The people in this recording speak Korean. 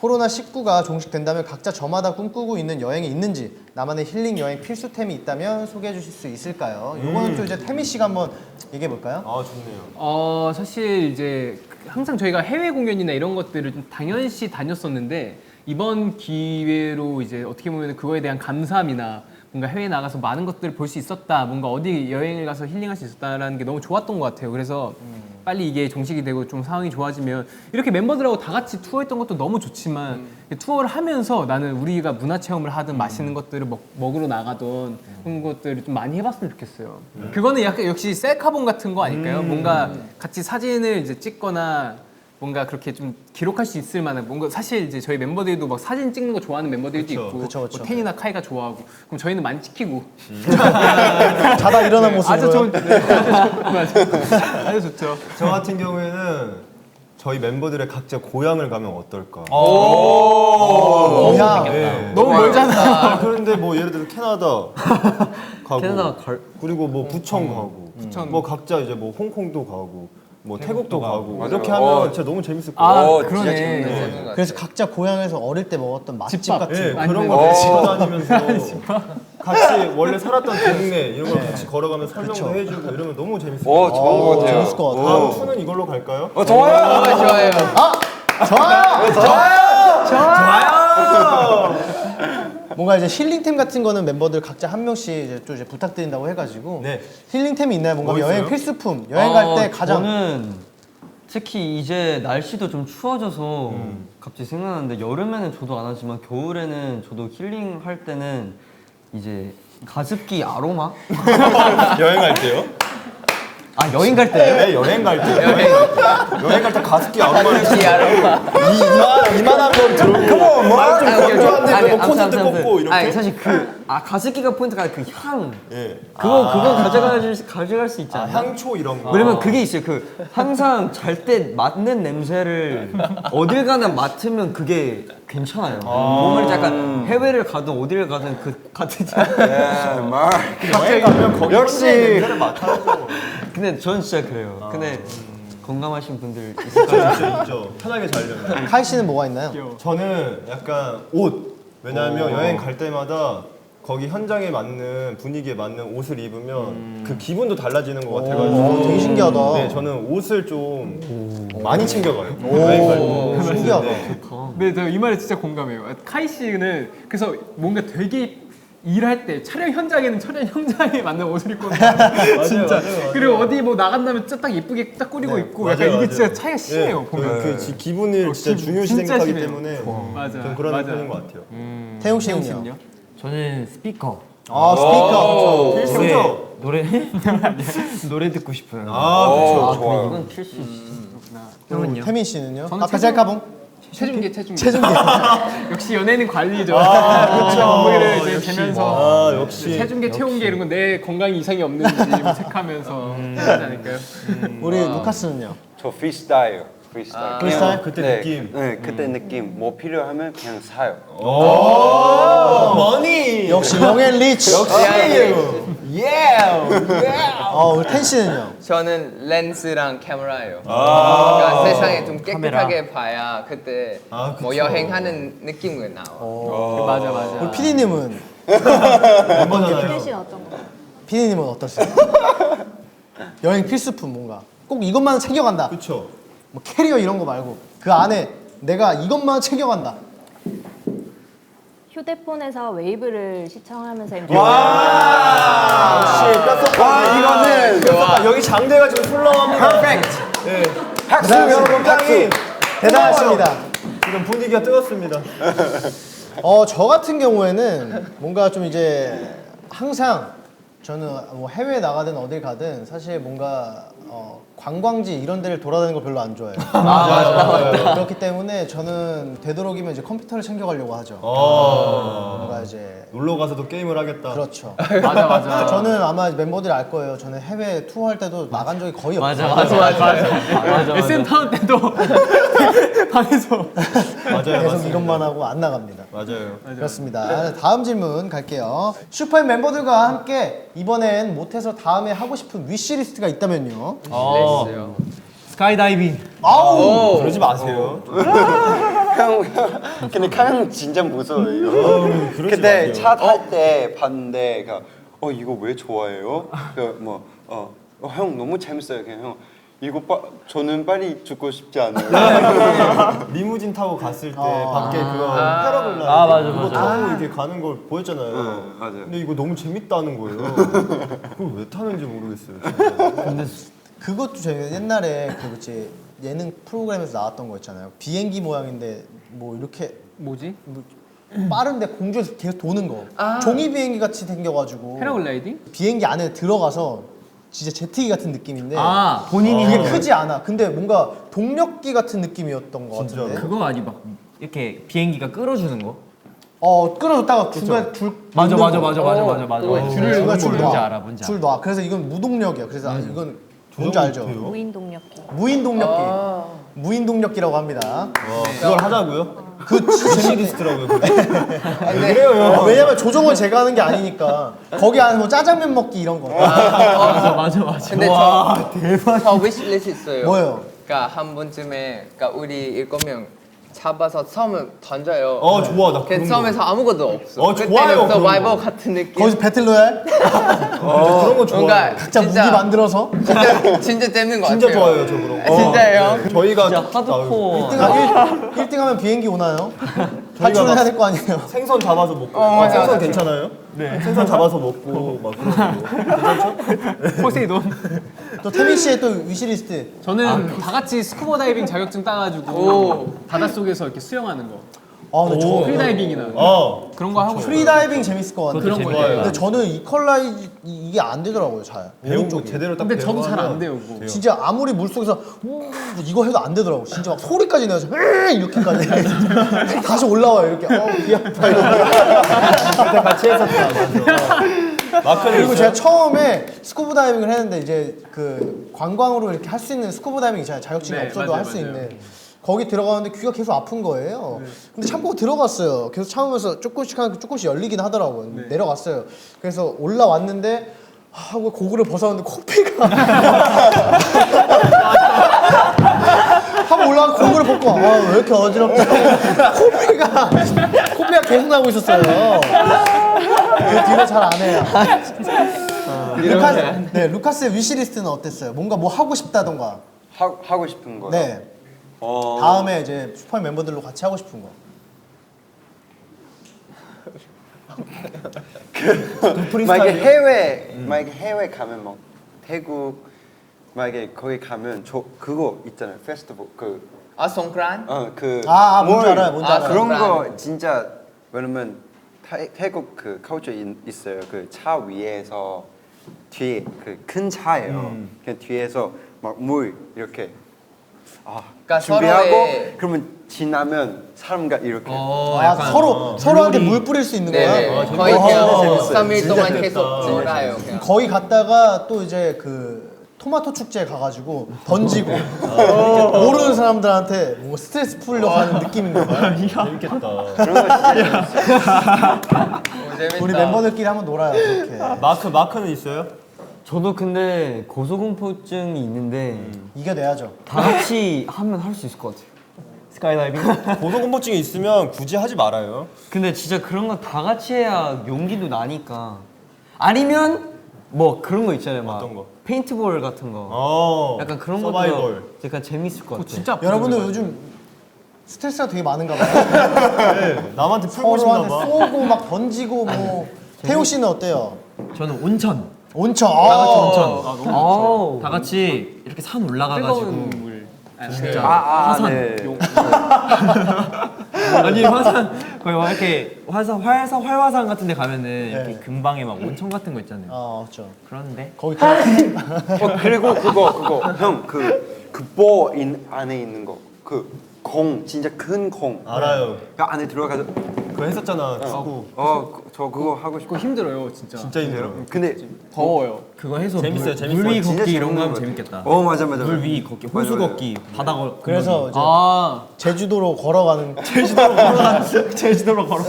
코로나19가 종식된다면 각자 저마다 꿈꾸고 있는 여행이 있는지, 나만의 힐링 여행 필수템이 있다면 소개해 주실 수 있을까요? 요거는 또 이제 태미 씨가 한번 얘기해 볼까요? 아, 좋네요. 사실 이제 항상 저희가 해외 공연이나 이런 것들을 좀 당연시 다녔었는데 이번 기회로 이제 어떻게 보면 그거에 대한 감사함이나 뭔가 해외에 나가서 많은 것들을 볼 수 있었다, 뭔가 어디 여행을 가서 힐링할 수 있었다라는 게 너무 좋았던 것 같아요. 그래서 빨리 이게 종식이 되고 좀 상황이 좋아지면 이렇게 멤버들하고 다 같이 투어했던 것도 너무 좋지만 투어를 하면서 나는 우리가 문화 체험을 하든 맛있는 것들을 먹으러 나가던 그런 것들을 좀 많이 해봤으면 좋겠어요. 그거는 약간 역시 셀카본 같은 거 아닐까요? 뭔가 같이 사진을 이제 찍거나 뭔가 그렇게 좀 기록할 수 있을 만한 뭔가, 사실 이제 저희 멤버들도 막 사진 찍는 거 좋아하는 멤버들도 그쵸, 있고 그쵸. 뭐 텐이나 카이가 좋아하고, 그럼 저희는 많이 찍히고 자다 일어난 모습으로. 아주 좋은 아주 좋죠. 저 같은 경우에는 저희 멤버들의 각자 고향을 가면 어떨까? 고향. 네. 너무 멀잖아. 그런데 뭐 예를 들어 캐나다 가고, 캐나다 그리고 뭐 부천 가고, 부천. 뭐 각자 이제 뭐 홍콩도 가고, 뭐 태국도 가고 맞아요. 이렇게 하면 진짜 너무 재밌을 것 아 같아요. 그러네. 그래서 각자 고향에서 어릴 때 먹었던 맛집 집밥. 같은 네, 거. 그런 거 걸어다니면서 같이 원래 살았던 동네 이런 거 같이 걸어가면서 설명도 해주고 이러면 너무 재밌을 것 오, 같아요. 좋은 것 같아요. 재밌을 것 같아요. 다음 투는 이걸로 갈까요? 좋아요. 좋아요. 뭔가 이제 힐링템 같은 거는 멤버들 각자 한 명씩 이제 또 이제 부탁드린다고 해가지고 네. 힐링템이 있나요? 뭔가 뭐 여행 있어요? 필수품, 여행 갈 때 가장 저는 특히 이제 날씨도 좀 추워져서 갑자기 생각나는데, 여름에는 저도 안 하지만 겨울에는 저도 힐링 할 때는 이제 가습기 아로마? 여행 갈 때요? 아 여행 갈 때요? 네, 여행 갈 때. 여행 갈 때 가습기 아로마를 이만한 걸 들고 좀 건조한데 뭐 콘센트 꽂고 이렇게. 아니 사실 가습기가 포인트가 아니라 그 향. 예. 그거 가져갈 수 있잖아요. 향초 이런 거. 왜냐면 그게 있어요. 그 항상 잘 때 맡는 냄새를 어딜 가나 맡으면 그게 괜찮아요. 몸을 약간 해외를 가든 어딜 가든 그 같은. 여행 가면 거기 역시. 냄새를 맡아야죠. 근데 전 진짜 그래요. 근데 건강하신 분들 있을 거예요. 있죠. 편하게 자려면. 카이 씨는 뭐가 있나요? 저는 약간 옷. 왜냐하면 여행 갈 때마다 거기 현장에 맞는 분위기에 맞는 옷을 입으면 그 기분도 달라지는 것 같아가지고. 되게 신기하다. 네, 저는 옷을 좀 많이 챙겨가요. 여행 갈 때. 신기하다. 네. 네, 저 이 말에 진짜 공감해요. 카이 씨는 그래서 뭔가 되게 일할 때 촬영 현장에는 촬영 현장에 맞는 옷을 입고 진짜. 맞아요. 그리고 어디 뭐 나간다면 딱 예쁘게 딱 꾸리고 입고 약간 이게 진짜 차이가 심해요. 네, 보면. 그 기분을 진짜 중요시 진짜 생각하기 심해요. 때문에 맞아. 좀 그런 맞아. 편인 것 같아요. 태용 씨는요? 저는 스피커. 아 스피커. 필수죠. 노래 듣고 싶어요. 아, 그렇죠. 좋아요. 이건 필수지. 그리고 태민 씨는요? 저는 아까 셀카봉? 체중계. 체중계. 역시 연예인은 관리죠. 그렇죠. 몸무게를 이제 재면서 아, 역시. 체중계, 체온계 이런 건 내 건강에 이상이 없는지 뭐 체크하면서 하지 않을까요? 우리 루카스는요? 저 프리스타일. 프리스타일. 프리스타일? 그때 네, 느낌. 네, 그때 느낌. 뭐 필요하면 그냥 사요. 머니. 역시 영앤 리치. 예. 우리 텐 씨는요? 저는 렌즈랑 카메라예요. 그러니까 세상에 좀 깨끗하게 봐야 그때 아, 뭐 그쵸. 여행하는 느낌이 나와. 맞아. 우리 PD님은? 멤버잖아요. PD님은 어떠세요? 여행 필수품 뭔가 꼭 이것만 챙겨간다. 그렇죠. 뭐 캐리어 이런 거 말고 그 안에 내가 이것만 챙겨간다. 휴대폰에서 웨이브를 시청하면서 MT 역시 뼛속까지. 이거는 뼛속까지. 여기 장대가 지금 훌렁합니다. 퍼펙트. 네. 박수 여러분 땅이 대단하십니다. 지금 분위기가 뜨겁습니다. 저 같은 경우에는 뭔가 좀 이제 항상 저는 뭐 해외 나가든 어딜 가든 사실 뭔가 관광지 이런 데를 돌아다니는 걸 별로 안 좋아해요. 맞다. 그렇기 때문에 저는 되도록이면 이제 컴퓨터를 챙겨가려고 하죠. 뭔가 이제 놀러 가서도 게임을 하겠다. 그렇죠. 맞아. 저는 아마 멤버들이 알 거예요. 저는 해외 투어할 때도 나간 적이 거의 없어요. 맞아. SM 타운 때도 방에서 맞아요. 계속 맞습니다. 이것만 하고 안 나갑니다. 맞아요. 그렇습니다. 다음 질문 갈게요. 슈퍼엠 멤버들과 함께 이번엔 못해서 다음에 하고 싶은 위시리스트가 있다면요? 렌즈요. 스카이다이빙. 아우! 그러지 마세요. 근데 카양 진짜 무서워요. 근데 차 탈 때 봤는데 이거 왜 좋아해요? 형 너무 재밌어요. 그냥 형 이거 저는 빨리 죽고 싶지 않아요. 리무진 타고 갔을 때 밖에 그거 패러글라이딩 맞아, 그거 맞아. 타고 이렇게 가는 걸 보였잖아요. 맞아요. 근데 이거 너무 재밌다는 거예요. 그걸 왜 타는지 모르겠어요. 진짜. 근데 그것도 저희가 옛날에 그 뭐지 예능 프로그램에서 나왔던 거 있잖아요. 비행기 모양인데 뭐 이렇게 뭐지? 빠른데 공중에서 계속 도는 거. 종이 비행기 같이 생겨가지고 패러글라이딩? 비행기 안에 들어가서 진짜 제트기 같은 느낌인데 본인이 그게 크지 않아. 근데 뭔가 동력기 같은 느낌이었던 것 진짜로? 같은데. 그거 아니 막 이렇게 비행기가 끌어주는 거? 끌어줬다가 중간에 줄 맞아. 줄을 뭔지 알아, 뭔지 알아. 줄 놔. 그래서 이건 무동력이야. 그래서 이건 뭔지 알죠? 무인 동력기. 무인 동력기. 무인 동력기라고 합니다. 그걸 하자고요? 그 시리스트라고요. 왜냐면 조종을 제가 하는 게 아니니까 거기 안에 뭐 짜장면 먹기 이런 거. 맞아. 근데 저 위시리스트 있어요. 뭐예요? 그러니까 한 번쯤에 그러니까 우리 7명 잡아서 섬을 던져요. 좋아 나 그 그런 거. 섬에서 아무것도 없어. 좋아요, 그때는 그런 서바이벌 거. 같은 느낌. 거기서 배틀로얄 그런 거 좋아요. 뭔가 각자 진짜, 무기 만들어서 진짜 재밌는 거 진짜 같아요. 좋아해요 저 그런 거. 진짜예요? 저희가 진짜 하드코어. 1등 하면 비행기 오나요? 탈출을 해야 될 거 아니에요? 생선 잡아서 먹고. 맞아, 생선 맞아. 괜찮아요? 네. 생선 잡아서 먹고 막 그런 거. 괜찮죠? 포세이돈. 또 태민 씨의 또 위시리스트. 저는 다 같이 스쿠버 다이빙 자격증 따가지고 바닷속에서 이렇게 수영하는 거. 근데 저 프리다이빙이나 그런 거 하고 싶어요. 프리다이빙 재밌을 것 같아요. 그런 거 재밌어요. 근데 저는 이퀄라이즈 이게 안 되더라고요, 잘. 배운 거 쪽이. 제대로 딱 근데 저도 배우고 잘 안 하면 돼요, 그거. 돼요. 진짜 아무리 물속에서 이거 해도 안 되더라고. 진짜 막 소리까지 내서 이렇게까지 다시 올라와요. 이렇게 비 아파 이러고. 같이 했었다. 마크는 그리고 있어요? 제가 처음에 스쿠버 다이빙을 했는데 이제 그 관광으로 이렇게 할 수 있는 스쿠버 다이빙 있잖아요. 자격증이 네, 없어도 맞아요, 할 수 맞아요. 있는. 거기 들어가는데 귀가 계속 아픈 거예요. 근데 참고 들어갔어요. 계속 참으면서 조금씩 열리긴 하더라고요. 내려갔어요. 그래서 올라왔는데 하고 고글을 벗었는데 코피가 하고 올라가 고글을 벗고 왜 이렇게 어지럽지? 코피가 계속 나고 있었어요. 그 뒤로 잘 안 해요. 루카스의 위시리스트는 어땠어요? 뭔가 뭐 하고 싶다던가. 하고 싶은 거요? 네. 다음에 이제 슈퍼 멤버들로 같이 하고 싶은 거. 만약에 해외 가면 뭐 태국 만약에 거기 가면 그거 있잖아요. 페스티벌 송크란? 뭔지 알아요, 뭔지 알아요. 그런 거 송크란. 진짜 왜냐면 태국 그 컬처 있어요. 그 차 위에서 뒤에 그 큰 차예요. 그냥 뒤에서 막 물 이렇게 그러니까 준비하고 서로의- 그러면 지나면 사람과 이렇게 서로한테 물 뿌릴 수 있는 거야? 네네. 거의 그냥 재밌어요. 3일 동안 재밌겠다. 계속 놀아요. 그냥. 거기 갔다가 또 이제 그 토마토 축제에 가가지고 던지고 모르는 사람들한테 뭐 스트레스 풀려고 하는 느낌인가 봐요. 재밌겠다. 그런 거 진짜 재밌어요. 재밌다. 우리 멤버들끼리 한번 놀아요, 그렇게. 마크는 있어요? 저도 근데 고소공포증이 있는데 이겨내야죠. 다 같이 하면 할 수 있을 것 같아요. 스카이다이빙? 고소공포증이 있으면 굳이 하지 말아요. 근데 진짜 그런 거 다 같이 해야 용기도 나니까. 아니면 뭐 그런 거 있잖아요. 막 어떤 거? 페인트볼 같은 거. 약간 그런 것도 서바이벌. 약간 재밌을 것 같아요. 진짜 여러분들 요즘 스트레스가 되게 많은가 봐요. 남한테 풀고 싶나 서로한테 봐. 쏘고 막 던지고 뭐. 태용 씨는 어때요? 저는 온천. 온천. 다 같이 온천. 아우. 다 같이 이렇게 산 올라가가지고 뜨거운 물. 진짜 화산. 아니 화산 거의 막 이렇게 활화산 같은 데 가면은 이렇게 근방에 막 온천 같은 거 있잖아요. 그렇죠. 그런데 거기 그리고 그거 형 볼 안에 있는 거 공 진짜 큰 공 알아요. 그 안에 들어가서 그거 했었잖아 축구. 저 그거 하고 싶어. 그거 힘들어요, 진짜. 진짜 힘들어. 근데 더워요. 그거 해서 재밌어요, 재밌어요. 물 위 진짜 걷기 이런 거 하면 재밌는 것 재밌겠다. 맞아. 물 위 걷기, 호수 맞아. 걷기, 바다 걷기. 그래서 이제 아, 제주도로 걸어가는 제주도로 걸어.